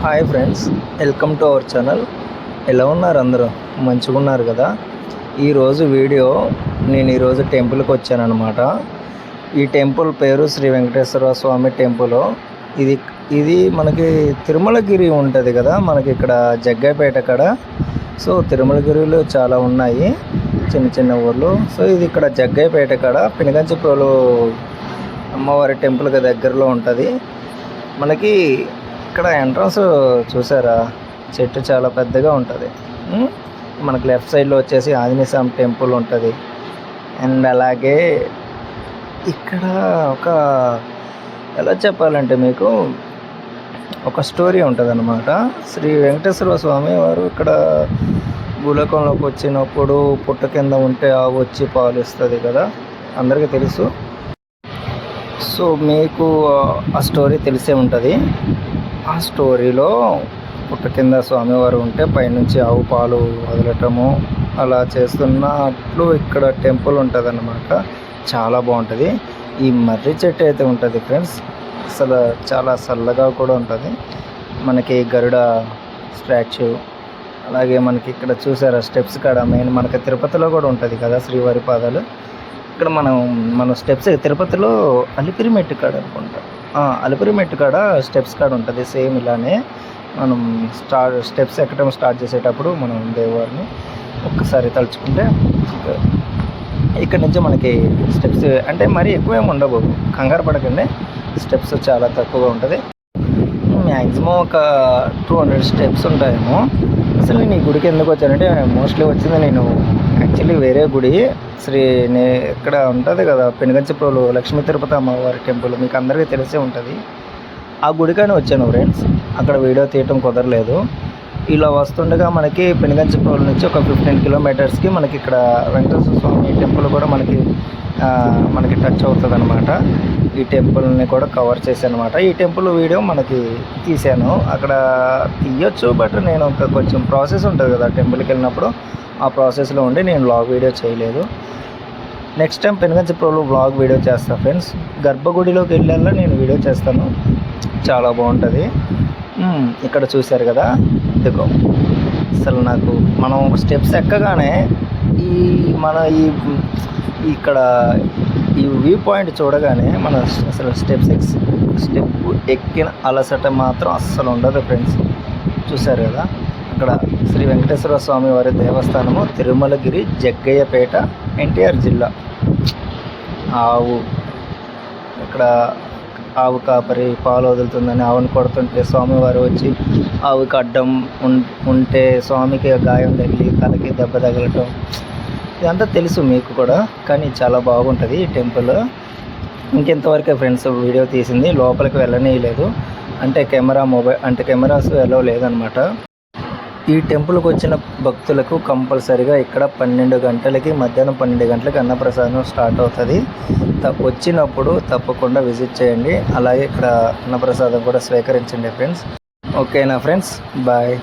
Hi friends, welcome to our channel. ఎలా ఉన్నారు అందరూ? మంచిగా ఉన్నారు కదా? ఈరోజు వీడియో నేను ఈరోజు టెంపుల్కి వచ్చానమాట. ఈ టెంపుల్ పేరు శ్రీ వెంకటేశ్వర స్వామి టెంపుల్. ఇది ఇది మనకి తిరుమలగిరి ఉంటుంది కదా, మనకి ఇక్కడ జగ్గైపేట కాడ. సో తిరుమలగిరిలో చాలా ఉన్నాయి చిన్న చిన్న ఊర్లు. సో ఇది ఇక్కడ జగ్గైపేట కాడ పెనుగంచిప్రోలు అమ్మవారి టెంపుల్కి దగ్గరలో ఉంటుంది. మనకి ఇక్కడ ఎంట్రన్స్ చూసారా, చెట్టు చాలా పెద్దగా ఉంటుంది. మనకు లెఫ్ట్ సైడ్లో వచ్చేసి ఆంజనేయ స్వామి టెంపుల్ ఉంటుంది. అండ్ అలాగే ఇక్కడ ఒక ఎలా చెప్పాలంటే మీకు ఒక స్టోరీ ఉంటుంది అన్నమాట. శ్రీ వెంకటేశ్వర స్వామి వారు ఇక్కడ భూలోకంలోకి వచ్చినప్పుడు పుట్ట కింద ఉంటే ఆవు వచ్చి పాలు ఇస్తుంది కదా, అందరికీ తెలుసు. సో మీకు ఆ స్టోరీ తెలిసే ఉంటుంది. ఆ స్టోరీలో పుట్ట కింద స్వామివారు ఉంటే పైనుంచి ఆవు పాలు వదలటము అలా చేస్తున్నట్లు ఇక్కడ టెంపుల్ ఉంటుంది అన్నమాట. చాలా బాగుంటుంది. ఈ మర్రి చెట్టు అయితే ఉంటుంది ఫ్రెండ్స్, అసలు చాలా చల్లగా కూడా ఉంటుంది. మనకి గరుడ స్టాచ్యూ, అలాగే మనకి ఇక్కడ చూసారా స్టెప్స్ కాడ మెయిన్ మనకి తిరుపతిలో కూడా ఉంటుంది కదా శ్రీవారి పాదాలు. ఇక్కడ మనం స్టెప్స్ తిరుపతిలో అలిపిరి మెట్టు కాడ అనుకుంటా, అలిపిరి మెట్టు కాడ స్టెప్స్ కాడ ఉంటుంది. సేమ్ ఇలానే మనం స్టెప్స్ ఎక్కడం స్టార్ట్ చేసేటప్పుడు మనం దేవుడిని ఒక్కసారి తలుచుకుంటే ఇక్కడ నుంచి మనకి స్టెప్స్ అంటే మరీ ఎక్కువేమి ఉండవు, కంగారు పడకండి. స్టెప్స్ చాలా తక్కువగా ఉంటుంది. మ్యాక్సిమం ఒక 200 స్టెప్స్ ఉంటాయేమో. అసలు నేను ఈ గుడికి ఎందుకు వచ్చానంటే మోస్ట్లీ వచ్చింది నేను యాక్చువల్లీ వేరే గుడి ఇక్కడ ఉంటుంది కదా పెనుగంచిప్రోలు లక్ష్మీ తిరుపతి అమ్మవారి టెంపుల్, మీకు అందరికీ తెలిసే ఉంటుంది. ఆ గుడికని వచ్చాను ఫ్రెండ్స్. అక్కడ వీడియో తీయటం కుదరలేదు. ఇలా వస్తుండగా మనకి పెనుగంచిప్రోలు నుంచి ఒక 15 కిలోమీటర్స్కి మనకి ఇక్కడ వెంకటేశ్వర స్వామి టెంపుల్ కూడా మనకి టచ్ అవుతుంది అనమాట. ఈ టెంపుల్ని కూడా కవర్ చేశాను అనమాట. ఈ టెంపుల్ వీడియో మనకి తీశాను, అక్కడ తీయొచ్చు, బట్ నేను కొంచెం ప్రాసెస్ ఉంటుంది కదా టెంపుల్కి వెళ్ళినప్పుడు, ఆ ప్రాసెస్లో ఉండి నేను వ్లాగ్ వీడియో చేయలేదు. Next time Penuganchiprolu vlog video చేస్తాను ఫ్రెండ్స్. గర్భగుడిలోకి వెళ్ళాలా నేను వీడియో చేస్తాను, చాలా బాగుంటుంది. ఇక్కడ చూశారు కదా, ఇదిగో అసలు నాకు మనం స్టెప్స్ ఎక్కగానే ఇక్కడ ఈ వ్యూ పాయింట్ చూడగానే మన అసలు స్టెప్ ఎక్కిన అలసట మాత్రం అస్సలు ఉండదు ఫ్రెండ్స్. చూశారు కదా, అక్కడ శ్రీ వెంకటేశ్వర స్వామి వారి దేవస్థానము తిరుమలగిరి జగ్గయ్యపేట ఎన్టీఆర్ జిల్లా. ఆవు ఇక్కడ ఆవు కాపరి పాలు వదులుతుందని ఆవును కొడుతుంటే స్వామివారు వచ్చి ఆవుకి అడ్డం ఉంటే స్వామికి గాయం తగిలి తలకి దెబ్బ తగలటం, ఇదంతా తెలుసు మీకు కూడా. కానీ చాలా బాగుంటుంది ఈ టెంపుల్. ఇంకెంతవరకే ఫ్రెండ్స్ వీడియో తీసింది, లోపలికి వెళ్ళనీయలేదు. అంటే కెమెరాస్ ఎలా లేదనమాట. ఈ టెంపుల్కి వచ్చిన భక్తులకు కంపల్సరీగా ఇక్కడ 12 గంటలకి మధ్యాహ్నం 12 గంటలకి అన్నప్రసాదం స్టార్ట్ అవుతుంది. వచ్చినప్పుడు తప్పకుండా విజిట్ చేయండి. అలాగే ఇక్కడ అన్నప్రసాదం కూడా స్వీకరించండి ఫ్రెండ్స్. ఓకేనా ఫ్రెండ్స్, బాయ్.